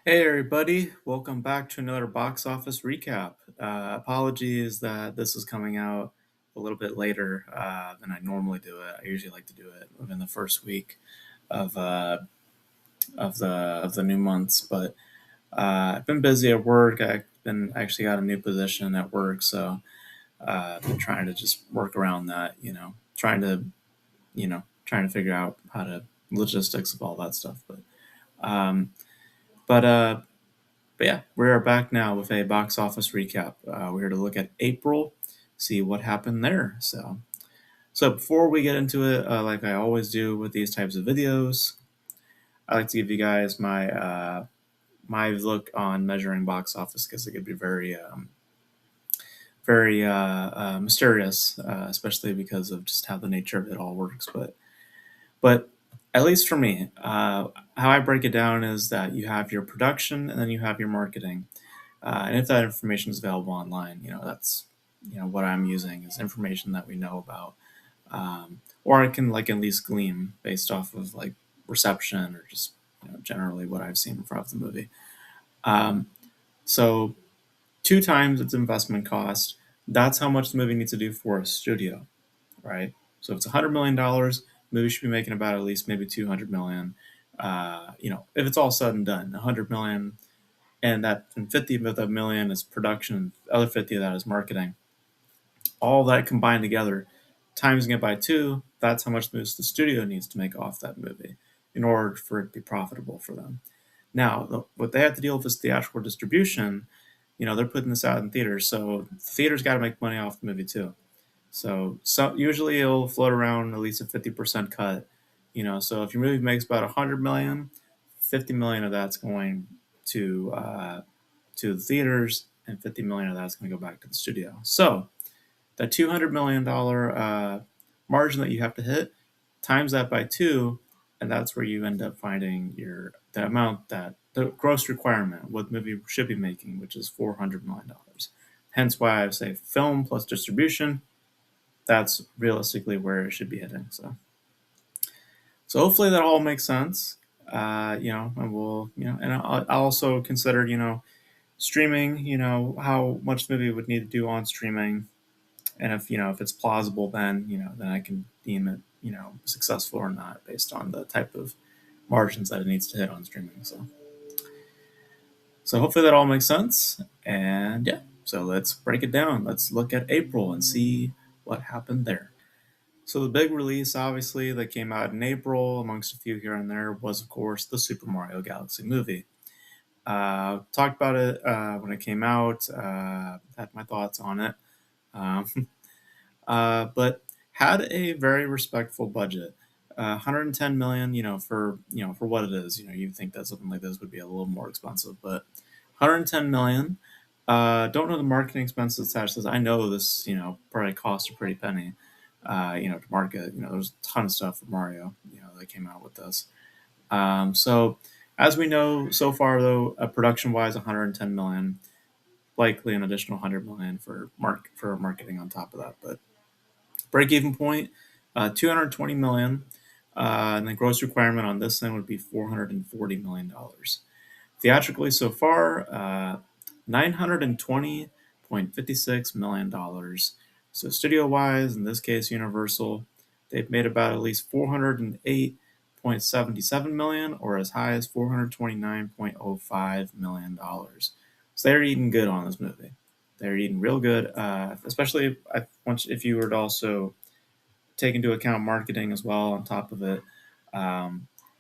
Hey everybody, welcome back to another box office recap. Apologies that this is coming out a little bit later than I normally do it. I usually like to do it within the first week of of the new months, but I've been busy at work. I've been actually got a new position at work, so I've been trying to just work around that. Trying to figure out how to logistics of all that stuff. Um, but But yeah, we're back now with a box office recap. We're here to look at April, see what happened there. So before we get into it, like I always do with these types of videos, I like to give you guys my look on measuring box office because it could be very mysterious, especially because of just how the nature of it all works. But at least for me, how I break it down is that you have your production and then you have your marketing. And if that information is available online, that's what I'm using is information that we know about, or I can like at least glean based off of like reception or just generally what I've seen from the movie. Um, so two times its investment cost. That's how much the movie needs to do for a studio, right? So if it's $100 million, the movie should be making about at least maybe 200 million. If it's all said and done, 100 million, and 50 of that million is production, and the other 50 of that is marketing. All that combined together, timesing it by two, that's how much the studio needs to make off that movie in order for it to be profitable for them. Now, what they have to deal with is theatrical distribution. They're putting this out in theaters, so the theaters got to make money off the movie too. So usually it'll float around at least a 50% cut. So if your movie makes about 100 million, 50 million of that's going to the theaters, and 50 million of that's going to go back to the studio. So that $200 million margin that you have to hit, times that by two, and that's where you end up finding the amount that the gross requirement what the movie should be making, which is $400 million. Hence why I say film plus distribution. That's realistically where it should be hitting. So hopefully that all makes sense. And we'll, and I'll also consider, streaming, how much the movie would need to do on streaming, and if it's plausible, then I can deem it successful or not based on the type of margins that it needs to hit on streaming. So hopefully that all makes sense. And yeah, so let's break it down. Let's look at April and see what happened there. So the big release, obviously, that came out in April, amongst a few here and there, was of course the Super Mario Galaxy movie. Talked about it when it came out. Had my thoughts on it. Um, but had a very respectful budget. 110 million, for what it is. You'd think that something like this would be a little more expensive, but 110 million. Don't know the marketing expenses attached to this. I know this, probably cost a pretty penny, to market. There's a ton of stuff for Mario, that came out with this. So as we know so far, though, production wise, 110 million, likely an additional 100 million for marketing on top of that, but break even point, 220 million, and the gross requirement on this thing would be $440 million. Theatrically so far, $920.56 million. So studio wise, in this case, Universal, they've made about at least 408.77 million, or as high as $429.05 million. So they're eating good on this movie. They're eating real good, especially if you were to also take into account marketing as well on top of it,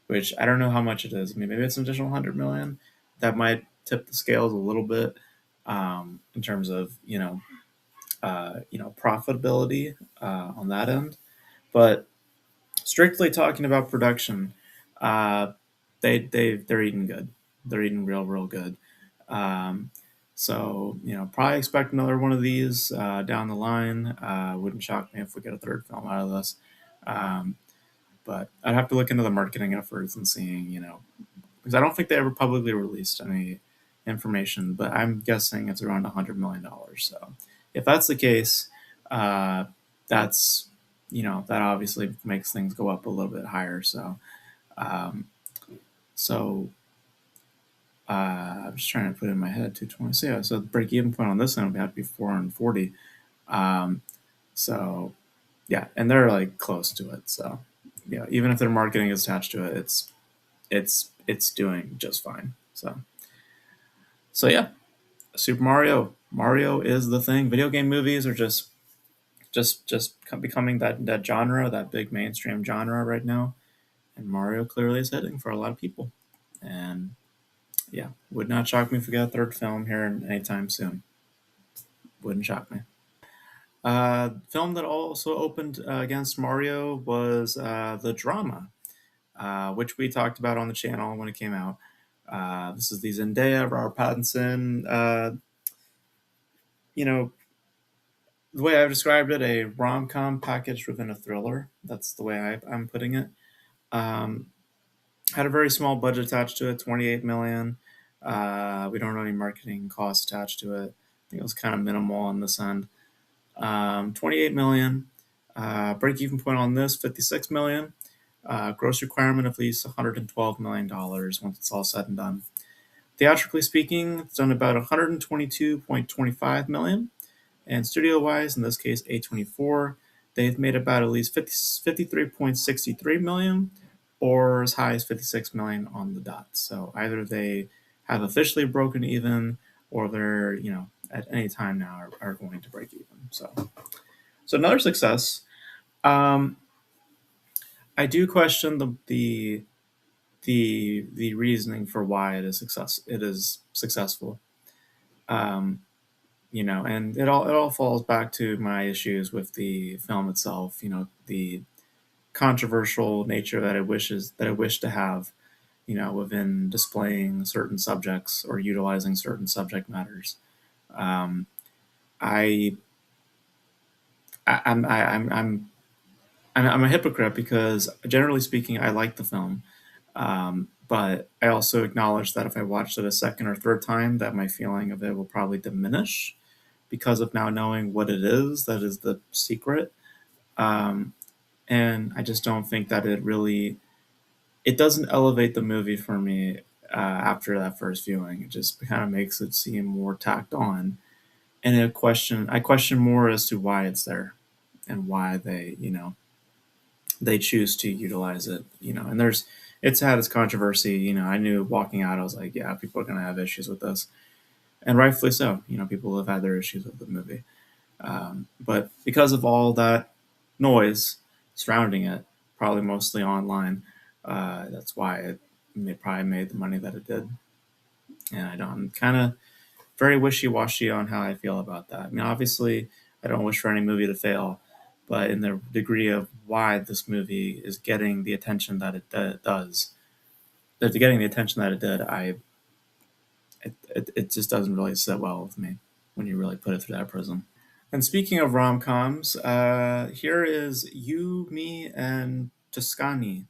which I don't know how much it is. I mean, maybe it's an additional 100 million. That might tip the scales a little bit in terms of profitability on that end. But strictly talking about production, uh, they're eating good. They're eating real good. Um, so probably expect another one of these down the line. Wouldn't shock me if we get a third film out of this. Um, but I'd have to look into the marketing efforts and seeing, because I don't think they ever publicly released any information, but I'm guessing it's around $100 million. So if that's the case, uh, that's that obviously makes things go up a little bit higher. Um, so I'm just trying to put it in my head, 220. So yeah, so the break even point on this end would have to be 440. Um, so yeah, and they're like close to it. So yeah, even if their marketing is attached to it, it's doing just fine. So yeah, Super Mario. Mario is the thing. Video game movies are just becoming that genre, that big mainstream genre right now, and Mario clearly is hitting for a lot of people. And yeah, would not shock me if we got a third film here anytime soon. Wouldn't shock me. Film that also opened against Mario was the drama, which we talked about on the channel when it came out. This is the Zendaya, Robert Pattinson. You know, the way I've described it, a rom com packaged within a thriller. That's the way I'm putting it. Um, had a very small budget attached to it, 28 million. We don't know any marketing costs attached to it. I think it was kind of minimal on this end. 28 million. Break even point on this, 56 million. Gross requirement of at least $112 million once it's all said and done. Theatrically speaking, it's done about 122.25 million. And studio wise, in this case, A24, they've made about at least 53.63 million or as high as 56 million on the dot. So either they have officially broken even or they're, at any time now are going to break even. So another success. Um, I do question the reasoning for why it is successful. Um, and it all falls back to my issues with the film itself. The controversial nature that I wish to have. Within displaying certain subjects or utilizing certain subject matters. Um, I, I I'm I, I'm a hypocrite because generally speaking, I like the film. But I also acknowledge that if I watched it a second or third time, that my feeling of it will probably diminish because of now knowing what it is that is the secret. Um, and I just don't think that it doesn't elevate the movie for me after that first viewing. It just kind of makes it seem more tacked on. And I question more as to why it's there and why they choose to utilize it. And it's had its controversy. I knew walking out, I was like, yeah, people are going to have issues with this, and rightfully so. People have had their issues with the movie, but because of all that noise surrounding it, probably mostly online, that's why probably made the money that it did. And I'm kind of very wishy washy on how I feel about that. I mean, obviously, I don't wish for any movie to fail, but in the degree of why this movie is getting the attention that does, that getting the attention that it did, it just doesn't really sit well with me when you really put it through that prism. And speaking of rom coms, here is You, Me, and Toscani,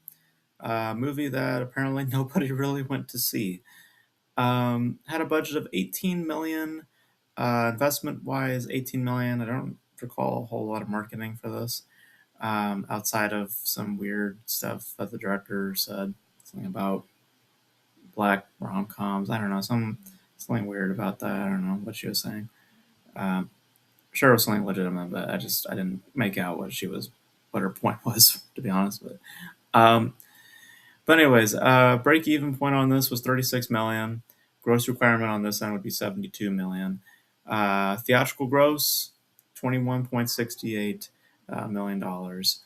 a movie that apparently nobody really went to see. Had a budget of 18 million. Investment wise, 18 million. I don't recall a whole lot of marketing for this, outside of some weird stuff that the director said, something about black rom coms. I don't know, something weird about that. I don't know what she was saying. Um, sure, it was something legitimate, but I didn't make out what her point was, to be honest. Um, but anyways, break even point on this was 36 million. Gross requirement on this end would be 72 million. Theatrical gross, 21.68 million dollars.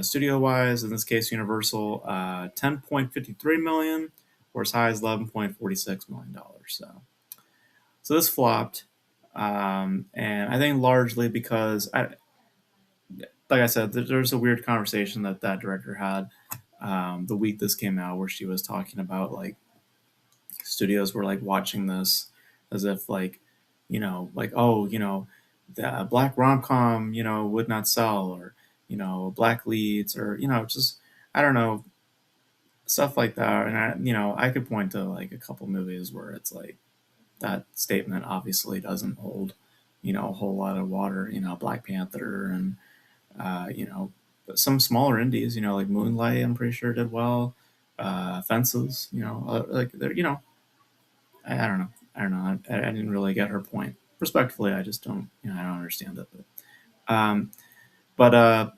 Studio wise, in this case, Universal, 10.53 million, or as high as 11.46 million dollars. So this flopped, and I think largely because like I said, there's a weird conversation that director had the week this came out, where she was talking about like studios were like watching this as if like oh the black rom com would not sell, or black leads, or just I don't know, stuff like that. And I could point to like a couple movies where it's like that statement obviously doesn't hold a whole lot of water. Black Panther and but some smaller indies, like Moonlight, I'm pretty sure did well. Fences, like they're I don't know. I don't know. I didn't really get her point. Respectfully, I just don't. I don't understand it. Um, but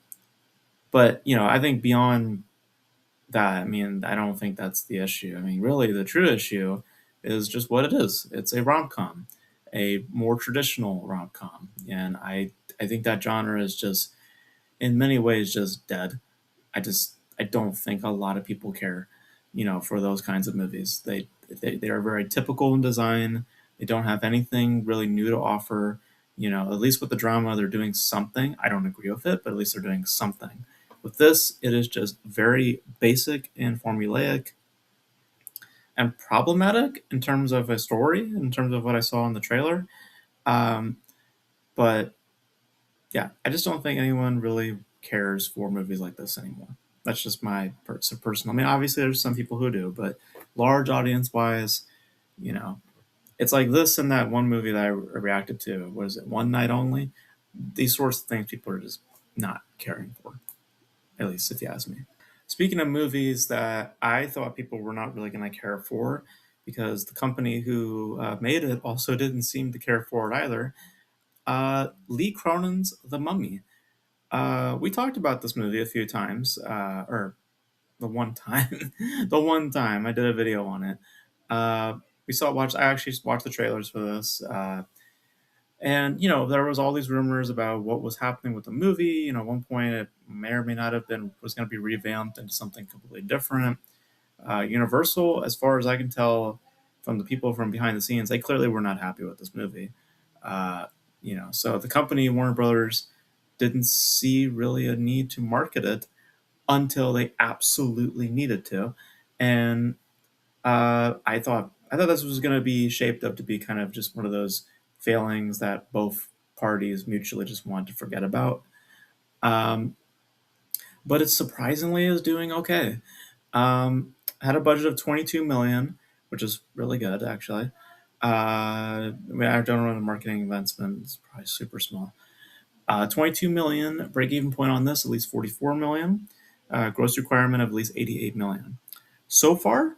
but I think beyond that, I mean, I don't think that's the issue. I mean, really, the true issue is just what it is. It's a rom com, a more traditional rom com, and I think that genre is just in many ways just dead. I don't think a lot of people care, for those kinds of movies. They are very typical in design. They don't have anything really new to offer. At least with the drama, they're doing something. I don't agree with it, but at least they're doing something. With this, it is just very basic and formulaic and problematic in terms of a story, in terms of what I saw in the trailer. Um, but yeah, I just don't think anyone really cares for movies like this anymore. That's just my personal. I mean, obviously, there's some people who do, but large audience wise, you know, it's like this and that one movie that I reacted to. What is it? One Night Only. These sorts of things people are just not caring for. At least if you ask me. Speaking of movies that I thought people were not really going to care for, because the company who made it also didn't seem to care for it either. Lee Cronin's The Mummy. We talked about this movie a few times, or the one time, the one time I did a video on it. I actually watched the trailers for this, and there was all these rumors about what was happening with the movie. At one point it may or may not have been was going to be revamped into something completely different. Universal, as far as I can tell from the people from behind the scenes, they clearly were not happy with this movie. Uh, so the company Warner Brothers didn't see really a need to market it until they absolutely needed to, and I thought this was going to be shaped up to be kind of just one of those failings that both parties mutually just wanted to forget about. Um, but it surprisingly is doing okay. Had a budget of 22 million, which is really good actually. I mean, I don't know the marketing investment; it's probably super small. 22 million break even point on this, at least 44 million. Gross requirement of at least 88 million. So far,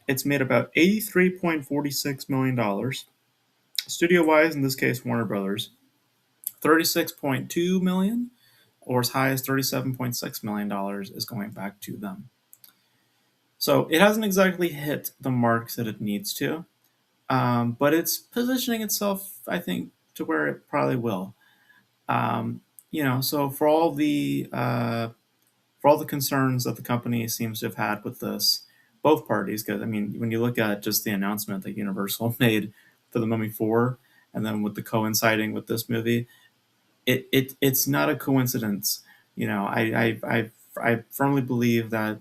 it's made about $83.46 million. Studio wise, in this case, Warner Brothers, 36.2 million, or as high as $37.6 million is going back to them. So it hasn't exactly hit the marks that it needs to, but it's positioning itself, I think, to where it probably will. Um, so for all the concerns that the company seems to have had with this, both parties, because I mean, when you look at just the announcement that Universal made for the Mummy 4, and then with the coinciding with this movie, it's not a coincidence. I firmly believe that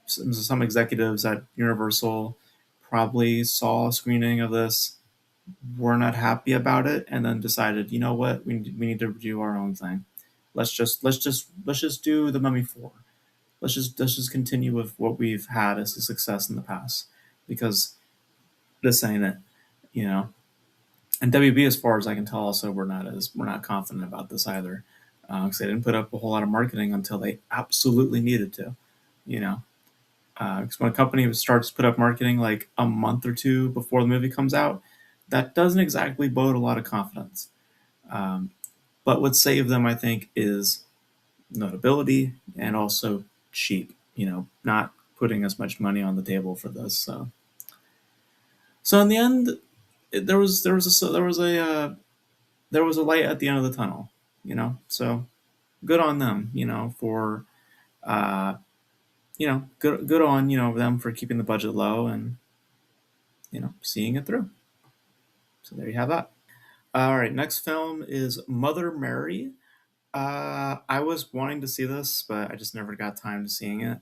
some executives at Universal probably saw a screening of this, were not happy about it, and then decided, you know what, we need to do our own thing. Let's just do the Mummy 4. Let's just continue with what we've had as a success in the past, because this ain't it, you know. And WB, as far as I can tell, also we're not confident about this either, because they didn't put up a whole lot of marketing until they absolutely needed to, you know. Because when a company starts to put up marketing like a month or two before the movie comes out, that doesn't exactly bode a lot of confidence. Um, but what saved them, I think, is notability and also cheap. Not putting as much money on the table for this. So in the end, there was a light at the end of the tunnel. So good on them. For uh, good on them for keeping the budget low and seeing it through. So there you have that. All right, next film is Mother Mary. I was wanting to see this, but I just never got time to seeing it.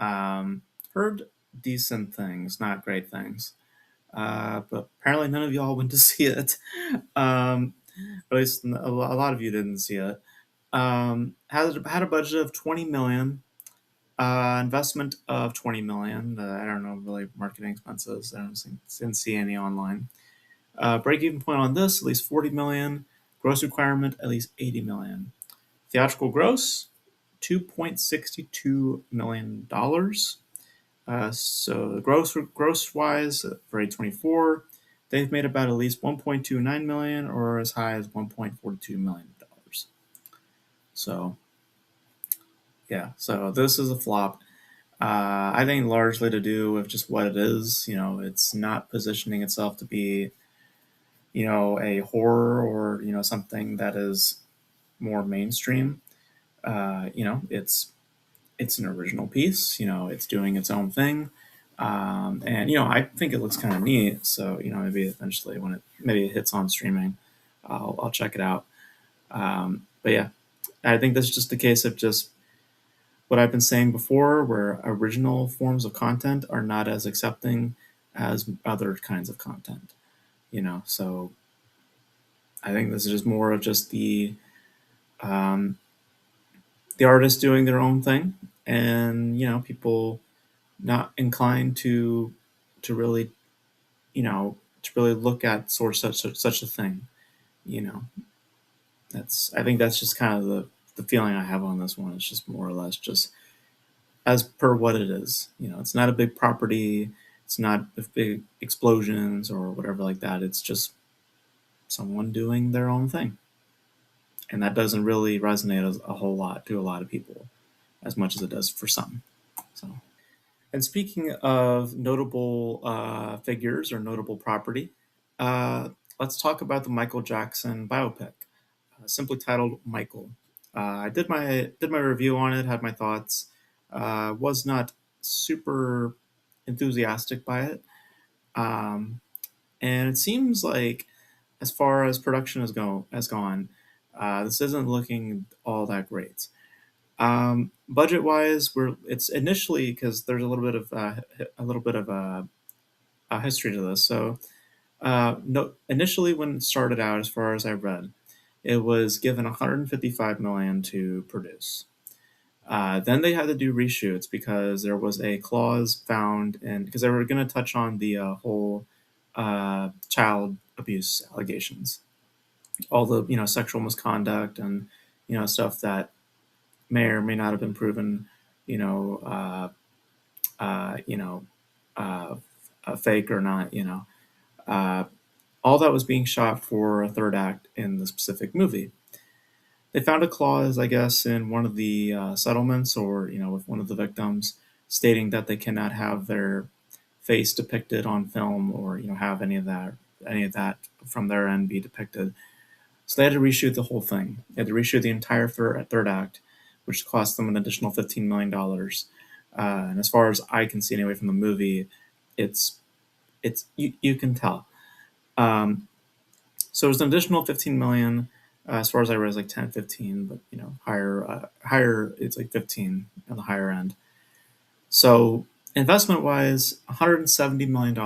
Heard decent things, not great things. But apparently none of y'all went to see it. At least a lot of you didn't see it. Had a budget of 20 million, investment of 20 million. I don't know really marketing expenses. Didn't see any online. Break even point on this, at least 40 million. Gross requirement, at least 80 million. Theatrical gross, $2.62 million. So gross wise for A24, they've made about at least 1.29 million or as high as 1.42 million dollars. So yeah, so this is a flop. I think largely to do with just what it is. It's not positioning itself to be, a horror or something that is more mainstream. It's an original piece. It's doing its own thing, and I think it looks kind of neat. So maybe eventually when it hits on streaming, I'll check it out. But yeah, I think that's just a case of just what I've been saying before, where original forms of content are not as accepting as other kinds of content. So I think this is just more of just um, the artist doing their own thing, and people not inclined to really look at sort of such a thing. You know, I think that's just kind of the feeling I have on this one. It's just more or less just as per what it is. It's not a big property. It's not big explosions or whatever like that. It's just someone doing their own thing, and that doesn't really resonate a whole lot to a lot of people, as much as it does for some. So. And speaking of notable figures or notable property, uh, let's talk about the Michael Jackson biopic, simply titled Michael. I did my review on it, had my thoughts. Was not super enthusiastic by it, um, and it seems like, as far as production has gone, this isn't looking all that great. Budget wise, it's initially, because there's a little bit of a history to this. So, no, initially when it started out, as far as I read, it was given 155 million to produce. Then they had to do reshoots because there was a clause found, and because they were going to touch on the whole child abuse allegations, all the sexual misconduct and stuff that may or may not have been proven, you know, uh, uh, you know, uh, fake or not. Uh, all that was being shot for a third act in the specific movie. They found a clause, I guess, in one of the settlements, or with one of the victims, stating that they cannot have their face depicted on film, or have any of that from their end be depicted. So they had to reshoot the whole thing. They had to reshoot the entire third act, which cost them an additional $15 million. And as far as I can see, anyway, from the movie, you can tell. Um, so it was an additional 15 million. As far as I read, it's like 10, 15, but higher. It's like 15 on the higher end. So investment wise, $170 million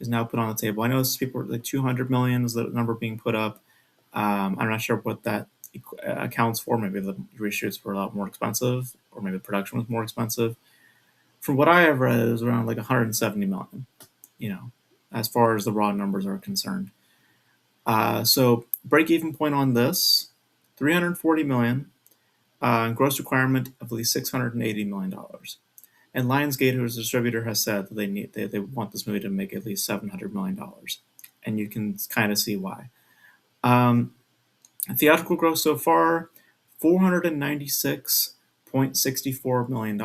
is now put on the table. I know people like 200 million is the number being put up. I'm not sure what that accounts for. Maybe the reshoots were a lot more expensive, or maybe the production was more expensive. From what I have read, it was around like 170 million. You know, as far as the raw numbers are concerned. So break even point on this, 340 million, and gross requirement of at least $680 million. And Lionsgate, who's a distributor, has said that they want this movie to make at least $700 million, and you can kind of see why. Um, Theatrical gross so far, $496.64 million,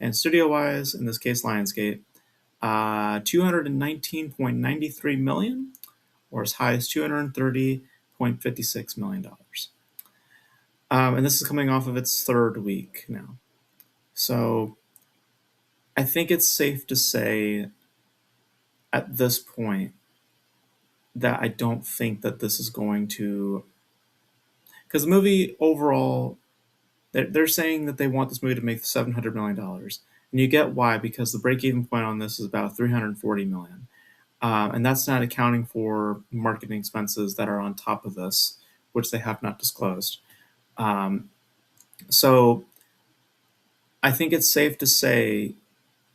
and studio wise, in this case Lionsgate, 219.93 million, or as high as $230.56 million. And this is coming off of its third week now. So I think it's safe to say at this point that I don't think that this is going to, because the movie overall, they're saying that they want this movie to make $700 million, and you get why, because the break-even point on this is about 340 million, and that's not accounting for marketing expenses that are on top of this, which they have not disclosed. Um, so I think it's safe to say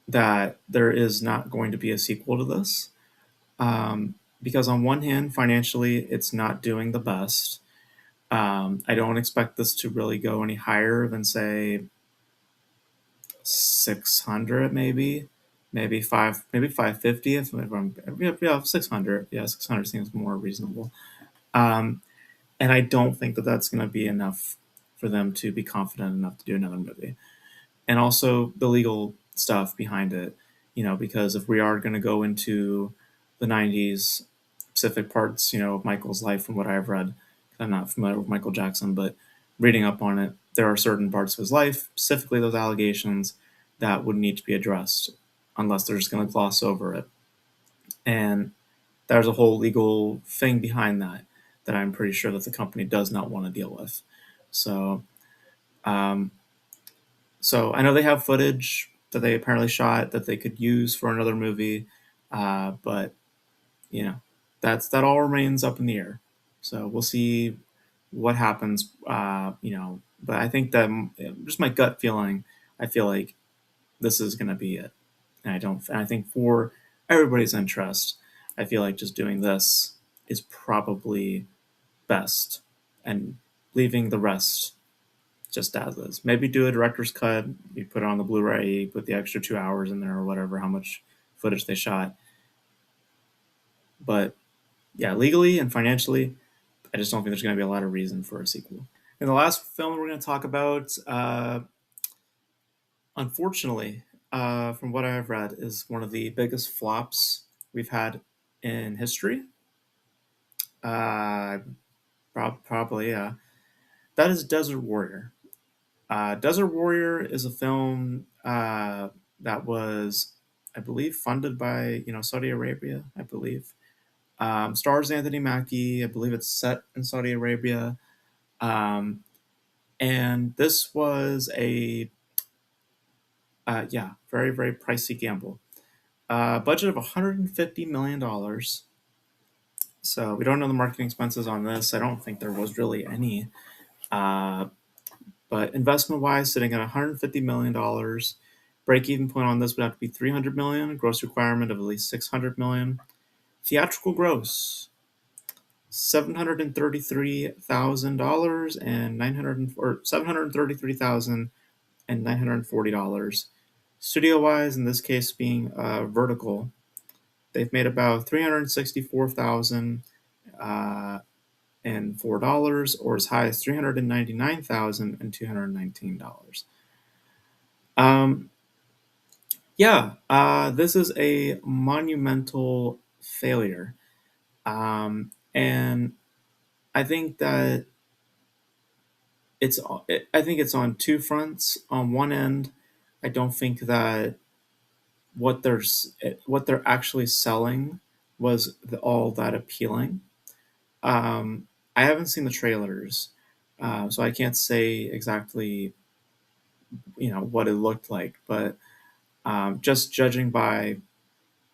that there is not going to be a sequel to this, because on one hand, financially, it's not doing the best. I don't expect this to really go any higher than, say, 600 maybe, maybe 550 if I'm, yeah, 600. Yeah, 600 seems more reasonable. Um, and I don't think that that's going to be enough for them to be confident enough to do another movie. And also the legal stuff behind it, because if we are going to go into the 90s, specific parts, of Michael's life from what I've read, I'm not familiar with Michael Jackson, but reading up on it, there are certain parts of his life, specifically those allegations, that would need to be addressed unless they're just going to gloss over it. And there's a whole legal thing behind that I'm pretty sure that the company does not want to deal with. So, um, so I know they have footage that they apparently shot that they could use for another movie, but you know, that all remains up in the air. So we'll see what happens. But I think that just my gut feeling, I feel like this is going to be it. And I don't. And I think for everybody's interest, I feel like just doing this is probably best, and leaving the rest just as is. Maybe do a director's cut. You put it on the Blu-ray, you put the extra 2 hours in there or whatever, how much footage they shot. But yeah, legally and financially, I just don't think there's going to be a lot of reason for a sequel. And the last film we're going to talk about, unfortunately, from what I've read, is one of the biggest flops we've had in history. Uh, Probably, yeah. That is Desert Warrior. Desert Warrior is a film that was, I believe, funded by Saudi Arabia. I believe stars Anthony Mackie. I believe it's set in Saudi Arabia, and this was a very very pricey gamble. Budget of $150 million. So we don't know the marketing expenses on this. I don't think there was really any. Uh, But investment wise, sitting at $150 million. Break even point on this would have to be 300 million. Gross requirement of at least 600 million. Theatrical gross $733,000 and 900 or $733,940. Studio wise, in this case being Vertical, they've made about 364,000 and $4, or as high as $399,219. Um, yeah, this is a monumental failure, and I think that I think it's on two fronts. On one end, I don't think that what they're actually selling was all that appealing. I haven't seen the trailers, so I can't say exactly what it looked like, but just judging by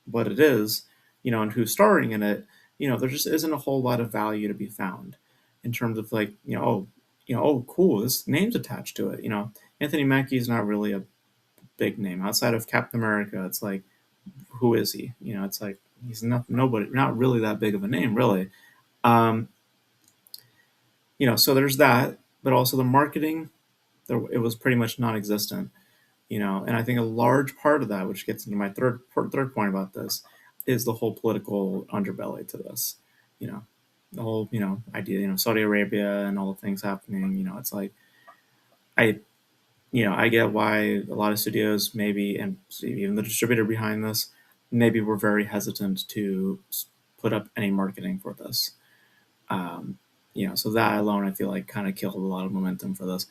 what it is, and who's starring in it, there just isn't a whole lot of value to be found in terms of like, oh, cool, this name's attached to it. Anthony Mackie is not really a big name outside of Captain America. It's like, who is he? It's like he's not really that big of a name, really. Um, so there's that, but also the marketing, it was pretty much non-existent. And I think a large part of that, which gets into my third point about this, is the whole political underbelly to this. You know, the whole idea, Saudi Arabia and all the things happening. It's like I I get why a lot of studios maybe, and even the distributor behind this, maybe were very hesitant to put up any marketing for this. Um, so that alone, I feel like kind of killed a lot of momentum for this.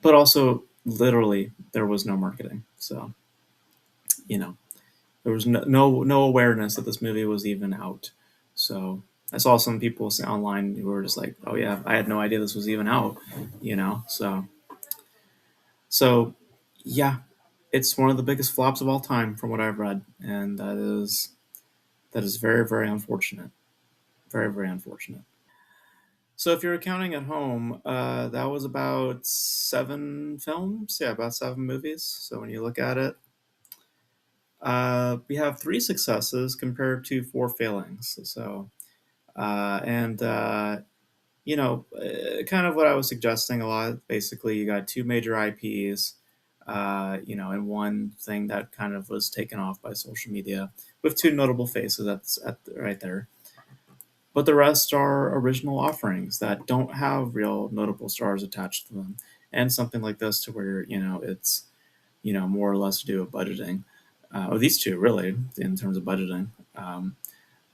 But also, literally, there was no marketing. So you know, there was no awareness that this movie was even out. So I saw some people online who were just like, "Oh yeah, I had no idea this was even out," So yeah, it's one of the biggest flops of all time from what I've read, and that is very very unfortunate, very very unfortunate. So if you're accounting at home, that was about 7 films, yeah, about 7 movies. So when you look at it, we have 3 successes compared to 4 failings. So and kind of what I was suggesting a lot. Basically, you got 2 major IPs. and one thing that kind of was taken off by social media with two notable faces right there. But the rest are original offerings that don't have real notable stars attached to them, and something like this to where it's more or less to do with budgeting, or these two really in terms of budgeting.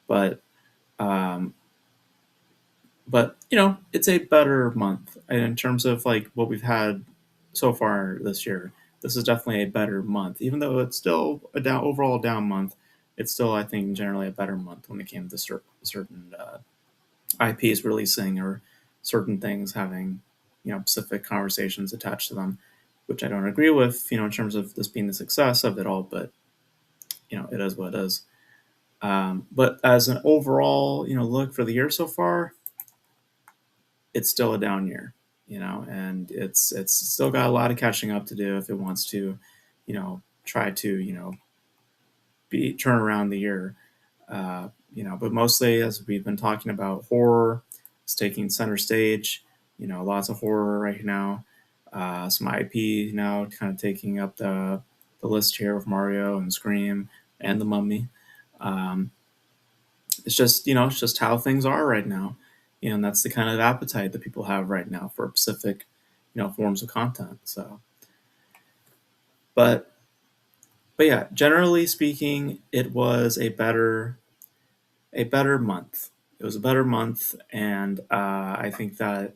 But um, but it's a better month in terms of like what we've had so far this year. This is definitely a better month, even though it's still a overall down month. It's still, I think, generally a better month when it came to certain IPs releasing or certain things having specific conversations attached to them, which I don't agree with. In terms of this being the success of it all, but it is what it is. But as an overall look for the year so far, it's still a down year, and it's still got a lot of catching up to do if it wants to, try to be turn around the year. But mostly, as we've been talking about, horror is taking center stage. Lots of horror right now. Some IP now kind of taking up the list here with Mario and Scream and The Mummy. Um, it's just how things are right now, and that's the kind of appetite that people have right now for specific, forms of content. So, but yeah, generally speaking, it was a better month. It was a better month, and I think that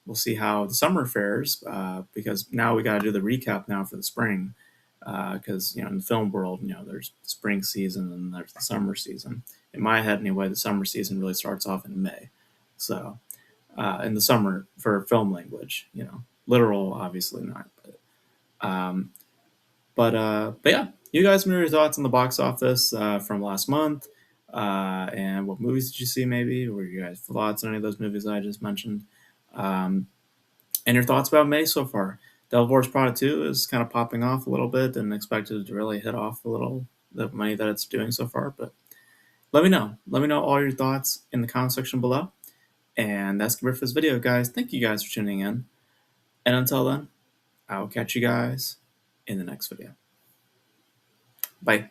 we'll see how the summer fares because now we got to do the recap now for the spring because in the film world, there's the spring season and there's the summer season. In my head, anyway, the summer season really starts off in May. So in the summer for film language, literal, obviously not, um, but yeah, you guys, know your thoughts on the box office from last month, and what movies did you see? Maybe were you guys thoughts on any of those movies I just mentioned, um, and your thoughts about May so far? Devil Wars Prada 2 is kind of popping off a little bit, and expected to really hit off a little the money that it's doing so far. But let me know. Let me know all your thoughts in the comment section below. And that's it for this video, guys. Thank you guys for tuning in. And until then, I will catch you guys in the next video. Bye.